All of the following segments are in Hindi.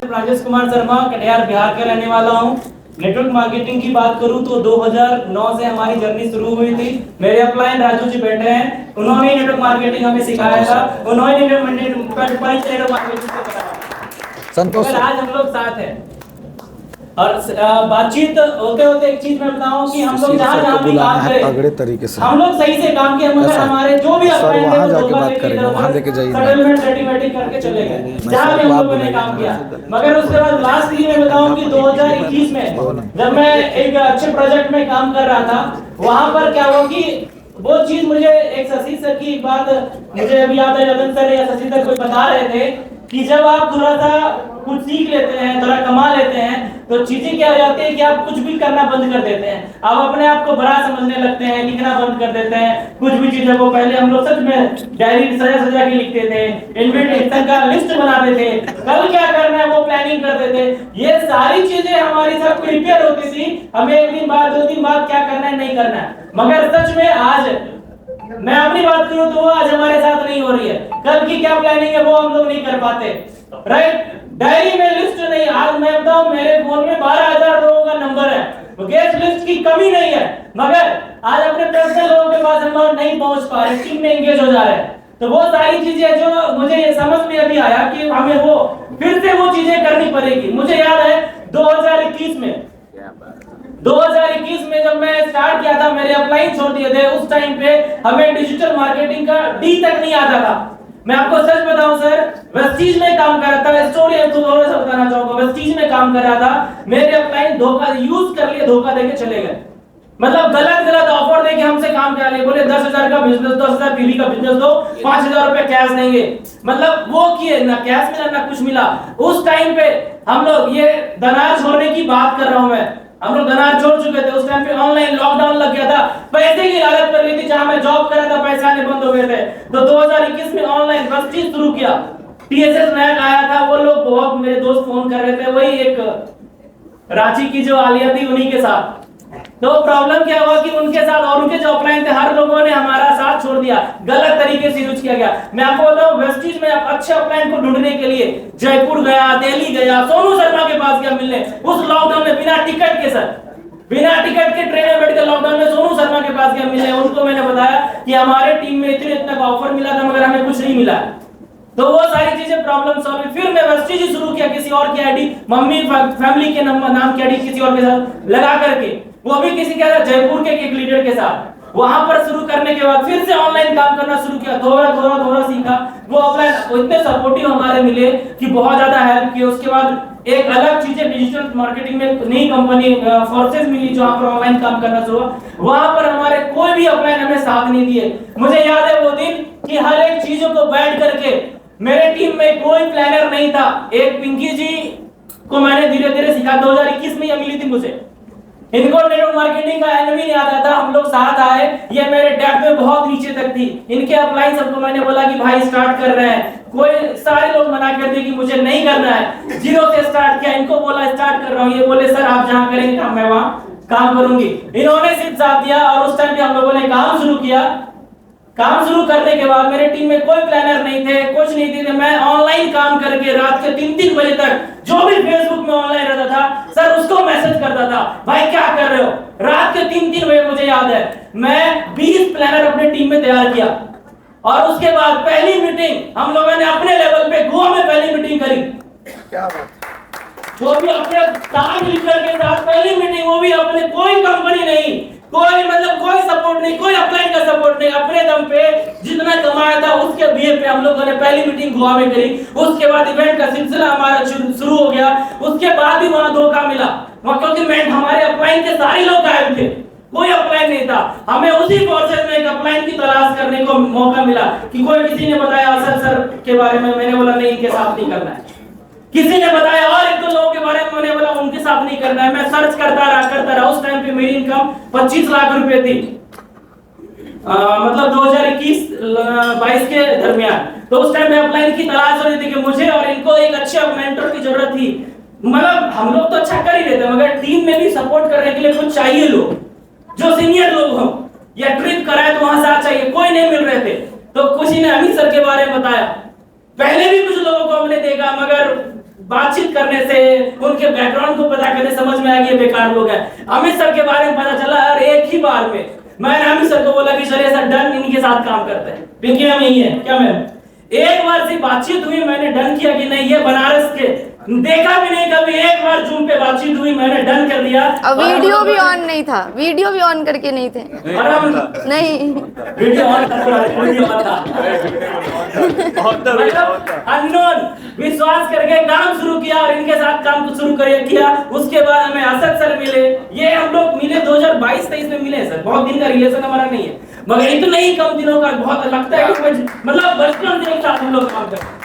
राजेश कुमार शर्मा, कटिहार बिहार का रहने वाला हूँ। नेटवर्क मार्केटिंग की बात करूँ तो 2009 से हमारी जर्नी शुरू हुई थी। मेरे अपलाइन राजू जी बैठे हैं, उन्होंने नेटवर्क मार्केटिंग हमें सिखाया था, उन्होंने नेटवर्क मार्केटिंग को बताया। संतोष आज हम लोग साथ हैं और बातचीत होते होते एक चीज मैं बताऊं कि हम लोग जहाँ भी काम करें, तगड़े तरीके से हम लोग सही से काम किए, मगर हमारे जो भी सर अपलाइन वहाँ जाके बात करेंगे, वहाँ लेके जाइए सेटलमेंट सेटिंग करके चले गए जहाँ भी हम लोगों ने काम किया। मगर उसके बाद लास्ट ईयर में बताऊं कि 2021 में जब मैं एक अच्छे प्रोजेक्ट में काम कर रहा था, वहां पर क्या हुआ कि वो चीज मुझे एक शशि सर की एक बात मुझे अभी याद है, रतन सर या शशि सर कोई बता रहे थे कि जब आप थोड़ा सा कुछ सीख लेते हैं, थोड़ा कमा लेते हैं, तो चीजें क्या हो जाती है कि आप कुछ भी करना बंद कर देते हैं। आप अपने आप को बड़ा समझने लगते हैं, लिखना बंद कर देते हैं। कुछ भी चीजों को पहले हम लोग सच में डायरी सजा सजा के लिखते थे, इन्विटेशन का लिस्ट बनाते थे, कल क्या करना है वो प्लानिंग करते थे। ये सारी चीजें हमारी सब प्रिपेयर होती थी, हमें एक दिन बाद 2 दिन बाद क्या करना है नहीं करना है। मगर सच में आज मैं अपनी बात करूं तो वो आज हमारे साथ नहीं हो रही है। कल की क्या प्लानिंग है वो हम लोग नहीं कर पाते, राइट। डायरी में लिस्ट नहीं, आज मैं बताऊं मेरे फोन में 12,000 लोगों का नंबर है, तो गेस्ट लिस्ट की कमी नहीं है, मगर आज अपने पर्सनल लोगों के पास हम नहीं पहुंच पा रहे, टीम में एंगेज हो जा रहे हैं। तो वो सारी चीजें जो मुझे ये समझ में अभी आया कि हमें वो फिर से वो चीजें करनी पड़ेगी। मुझे याद है 2021 में जब मैं स्टार्ट किया था, मेरे अपलाइन छोड़ दिए थे, उस टाइम पे हमें डिजिटल मार्केटिंग का डी तक नहीं आता था। मैं आपको सच बताऊं सर, वेस्टीज में काम कर रहा था, स्टोरी आपको थोड़ा सा बताना चाहूंगा। वेस्टीज में काम कर रहा था, मेरे अपलाइन धोखा यूज कर लिए, धोखा देके चले गए। मतलब गलत ऑफर देके हमसे काम करा लिए, बोले 10,000 का बिजनेस, 10,000 पीवी का बिजनेस दो, 5,000 रुपए कैश देंगे। मतलब वो किए, ना कैश मिला ना कुछ मिला। उस टाइम पे हम लोग, ये दनार छोड़ने की बात कर रहा हूं मैं, हम लोग दनार छोड़ चुके थे। उस टाइम पे ऑनलाइन लॉकडाउन लग गया था, पैसे की लालच कर ली थी, जहां मैं जॉब कर रहा था पैसे आने बंद हो गए थे। तो 2021 में ऑनलाइन वेस्टीज शुरू किया, टीएसएस नया आया था, वो लोग बहुत मेरे दोस्त फोन कर रहे थे, वही एक रांची की जो आलिया थी उन्हीं के साथ। तो प्रॉब्लम क्या हुआ कि उनके साथ और उनके जो ऑफलाइन थे, हर लोगों ने हमारा साथ छोड़ दिया, गलत तरीके से यूज किया गया। मैं आपको बताऊं, वेस्टीज में अच्छे ऑफलाइन को ढूंढने के लिए जयपुर गया, दिल्ली गया, सोनू शर्मा के पास गया मिलने, उस लॉकडाउन में बिना टिकट के सर, बिना टिकट के ट्रेन में बैठ कर लॉकडाउन में सोनू शर्मा के पास गया मिलने। उनको मैंने बताया कि हमारे टीम में इतने का ऑफर मिला था, मगर हमें कुछ नहीं मिला। तो वो सारी चीजें प्रॉब्लम सॉल्व हुई। फिर मैं वेस्टीज शुरू किया, किसी और की आईडी, मम्मी फैमिली के नाम की आईडी किसी और के साथ लगा करके, वो भी किसी के जयपुर के एक लीडर के साथ। वहां पर शुरू करने के बाद फिर से ऑनलाइन काम करना शुरू किया, थोड़ा सीखा। वो ऑफलाइन इतने सपोर्टिव हमारे मिले कि बहुत ज्यादा हेल्प किया। उसके बाद एक अलग चीजें डिजिटल मार्केटिंग में नई कंपनी फोर्सेस मिली, जहां पर ऑनलाइन काम करना शुरू हुआ। वहां पर हमारे कोई भी ऑफलाइन हमें साथ नहीं दिए। मुझे याद है वो दिन कि हर एक चीजों को बैठ करके, मेरे टीम में कोई प्लानर नहीं था। एक पिंकी जी को मैंने धीरे धीरे सिखा, 2021 में ये मिली थी मुझे। इनको नेटवर्क मार्केटिंग का एन भी नहीं आता था, हम लोग साथ आए, ये मेरे डेप्थ में बहुत नीचे तक थी। इनके अपलाइन सबको मैंने बोला कि भाई स्टार्ट कर रहे हैं, कोई सारे लोग मना कर दिए कि मुझे नहीं करना है। 0 से स्टार्ट किया, इनको बोला स्टार्ट कर रहा हूँ, ये बोले सर आप जहां करेंगे काम मैं वहां काम करूंगी। इन्होंने सिर्फ साथ दिया और उस टाइम पे हम लोगों ने काम शुरू किया। काम शुरू करने के बाद मेरे टीम में कोई प्लानर नहीं थे, कुछ नहीं थे। मैं ऑनलाइन काम करके रात के 3-3 बजे तक जो भी फेसबुक में ऑनलाइन रहता था सर, उसको मैसेज करता था, भाई क्या कर रहे हो। रात के 3-3 बजे मुझे याद है मैं 20 प्लानर अपने टीम में तैयार किया। और उसके बाद पहली मीटिंग हम लोगों ने अपने लेवल पे गोवा में पहली मीटिंग करी। क्या बात, वो भी अपने टास्क लीडर के साथ पहली मीटिंग, वो भी अपने, कोई कंपनी नहीं, कोई मतलब कोई सपोर्ट नहीं, कोई अपलाइन का सपोर्ट नहीं, अपने दम पे जितना कमाया था उसके बिहेव पे हम लोगों ने पहली मीटिंग गोवा में करी। उसके बाद इवेंट का सिलसिला हमारा शुरू हो गया। उसके बाद भी वहां धोखा मिला, क्योंकि हमारे अपलाइन के सारे लोग गायब थे, कोई अपलाइन नहीं था। हमें उसी प्रोसेस में एक अपलाइन की तलाश करने को मौका मिला कि कोई किसी ने बताया सर के बारे में, मैंने बोला नहीं इनके साथ नहीं करना है। किसी ने बताया और 1-2 लोगों के बारे में, मैंने बोला उनके साथ नहीं करना है। मैं सर्च करता रहा। उस टाइम पे मेरी इनकम 25 लाख रुपए थी, मतलब 2021-22 के दरमियान। तो उस टाइम में अपलाइन की तलाश हो रही थी कि मुझे और इनको एक अच्छे मेंटर की जरूरत थी। मतलब हम लोग तो अच्छा कर ही रहे थे, मगर टीम में भी सपोर्ट करने के लिए कुछ चाहिए लोग, जो सीनियर लोग हो, या ट्रिप कराए तो वहां साथ चाहिए, कोई नहीं मिल रहे थे। तो किसी ने अमित सर के बारे में बताया, पहले भी कुछ लोगों को हमने देखा, मगर बातचीत करने से, उनके बैकग्राउंड को पता करने समझ में आया कि ये बेकार लोग हैं। अमित सर के बारे में पता चला और एक ही बार में मैंने अमित सर को बोला कि सर ऐसा डन, इनके साथ काम करते हैं। पिंकी मैम यही है क्या मैम? एक बार से बातचीत हुई, मैंने डन किया कि नहीं ये बनारस के, देखा भी नहीं कभी, एक बार जूम पे बातचीत हुई, मैंने डन कर दिया। अब वीडियो भी ऑन नहीं था, वीडियो भी ऑन करके नहीं थे। और हम नहीं, वीडियो ऑन था, मतलब अननोन विश्वास करके काम शुरू किया और इनके साथ काम शुरू किया। उसके बाद हमें असद सर मिले, ये हम लोग मिले 2022-23 में मिले सर, बहुत दिन का रिलेशन हमारा नहीं है, मगर इतना ही कम दिनों का बहुत लगता है कि मतलब बचपन से एक साथ हम लोग काम करते हैं।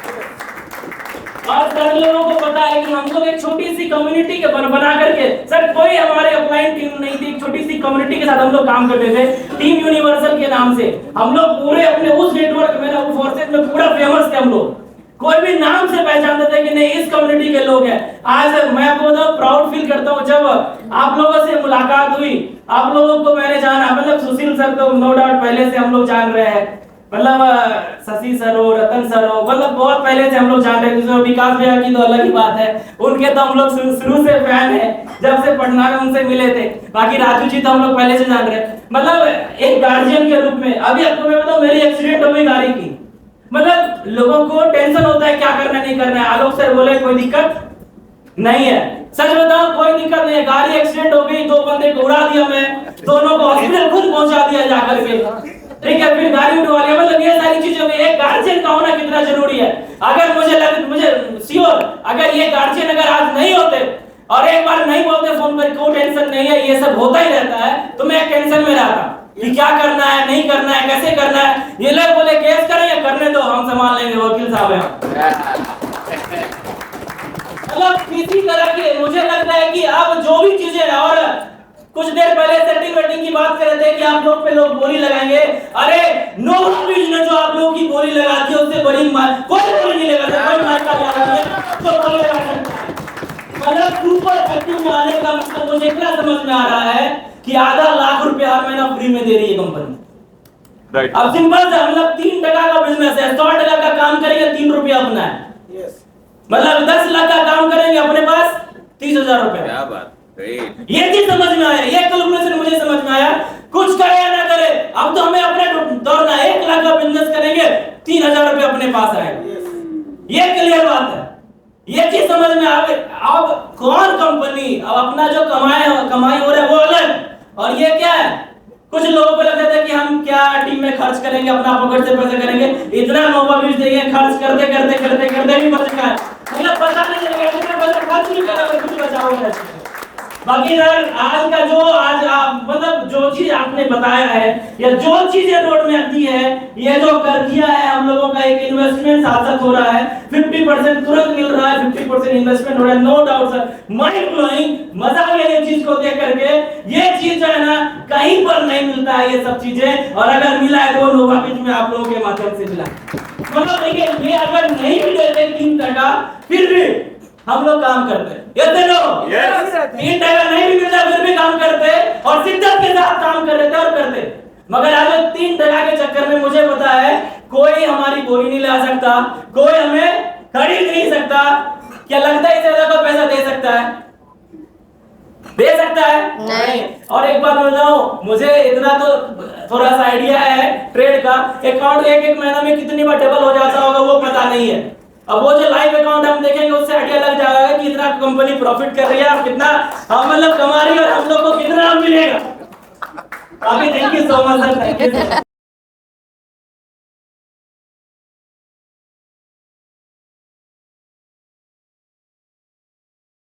और सर लोगों को पता है कि हम लोग एक छोटी सी कम्युनिटी के बना करके, सर कोई हमारे अपलाइन टीम नहीं थी, एक छोटी सी कम्युनिटी के साथ हम लोग काम करते थे, टीम यूनिवर्सल के नाम से। हम लोग पूरे अपने उस नेटवर्क में ना, वो फोर्सेज में पूरा फेमस थे हम लोग, कोई भी नाम से पहचानते थे कि नहीं इस कम्युनिटी के लोग हैं। आज सर मैं आपको बताऊं, प्राउड फील करता हूं जब आप लोगों से मुलाकात हुई, आप लोगों को मैंने जाना, मतलब सुशील सर तो नो डाउट पहले से हम लोग जान रहे हैं, मतलब शशि सर हो, रतन सर हो, मतलब बहुत पहले से हम लोग जान रहे हैं। विकास भैया की तो अलग ही बात है, उनके तो हम लोग शुरू से फैन है, जब से पटना में उनसे मिले थे। बाकी राजू जी तो हम लोग पहले से जान रहे हैं, मतलब एक गार्जियन के रूप में। अभी आपको मैं बताऊं, मेरी एक्सीडेंट हो गई गाड़ी की, मतलब लोगों को टेंशन होता है क्या करना नहीं करना है। आलोक सर बोले कोई दिक्कत नहीं है, सच बताओ कोई दिक्कत नहीं है, गाड़ी एक्सीडेंट हो गई, 2 बंदे को उड़ा दिया, मैं दोनों को हॉस्पिटल खुद पहुंचा दिया जाकर के, ठीक है, फिर गाड़ी उठवा लिया। मतलब ये सारी चीजों में एक गार्जियन का होना कितना जरूरी है। अगर मुझे श्योर, अगर ये गार्जियन अगर आज नहीं होते और एक बार नहीं बोलते फोन पर कोई टेंशन नहीं है, ये सब होता ही रहता है, तो मैं टेंशन में रहता कि क्या करना है, नहीं करना है, कैसे करना है। ये लोग बोले केस करें या करने दो, हम संभाल लेंगे, वकील साहब हैं। मतलब किसी तरह के मुझे लगता है कि अब जो भी चीजें, और कुछ देर पहले सेटिंग वेटिंग की बात कर रहे थे कि आप लोग पे लोग बोली लगाएंगे। अरे नो बीज ने जो आप लोगों की बोली लगा दी, उससे बड़ी कोई बोली नहीं लगा, कोई मार का तो बोली लगा सकता है। मतलब सुपर एक्टिव में आने का मतलब मुझे क्या समझ में आ रहा है कि आधा लाख रुपया हर महीना फ्री में दे रही है कंपनी। राइट, अब सिंपल सा, मतलब 3 टका का बिजनेस है, 100 टका का काम करेंगे 3 रुपया अपना है, मतलब 10 लाख का काम करेंगे अपने पास 30,000 रुपया। क्या बात, ये चीज समझ में आया, ये कैलकुलेशन मुझे समझ में आया। कुछ करे या ना करे, अब तो हमें अपने दौड़ना, 1 लाख का बिजनेस करेंगे 3,000 रुपए अपने पास आएगा, ये क्लियर बात है। ये चीज समझ में आ गई। अब कौन कंपनी, अब अपना जो कमाई हो रहा है वो अलग, और ये क्या है, कुछ लोगों को लगता था कि हम क्या टीम में खर्च करेंगे, अपना पॉकेट से पैसे करेंगे, इतना नोवा बीज देंगे, खर्च करते भी बच गया, मतलब पता नहीं चलेगा कितना पैसा खर्च नहीं करा, कुछ बचा होगा। बाकी सर आज का जो मतलब जो चीज आपने बताया है, या जो चीजें रोड में दी है, ये जो कर दिया है हम लोगों का, एक इन्वेस्टमेंट साथ हो रहा है, 50% तुरंत मिल रहा है, 50% इन्वेस्टमेंट हो रहा है, no doubt sir, mind blowing, मजा आ गया ये चीज को देख करके। ये चीज जो है ना कहीं पर नहीं मिलता है ये सब चीजें, और अगर मिला है तो नोवा बीज में आप लोगों के माध्यम से मिला। मतलब देखिए, ये अगर नहीं भी देते 3 टका, फिर भी हम लोग काम करते हैं, ये देखो, यस 3 टका नहीं भी मिलता फिर भी काम करते, और शिद्दत के साथ काम कर रहे थे और करते। मगर आज 3 टका के चक्कर में मुझे पता है कोई हमारी बोली नहीं ला सकता, कोई हमें खरीद नहीं सकता। क्या लगता है इससे ज्यादा कोई पैसा दे सकता है? दे सकता है? नहीं। और एक बात बताऊं, मुझे इतना तो थोड़ा सा आइडिया है ट्रेड का, अकाउंट एक महीना में कितनी बार डबल हो जाता होगा वो पता नहीं है। अब वो जो लाइव अकाउंट हम देखेंगे उससे आइडिया लग जाएगा कि इतना कंपनी प्रॉफिट कर रही है और कितना मतलब कमा रही है, और हम लोग को कितना मिलेगा। अभी thank you so much sir.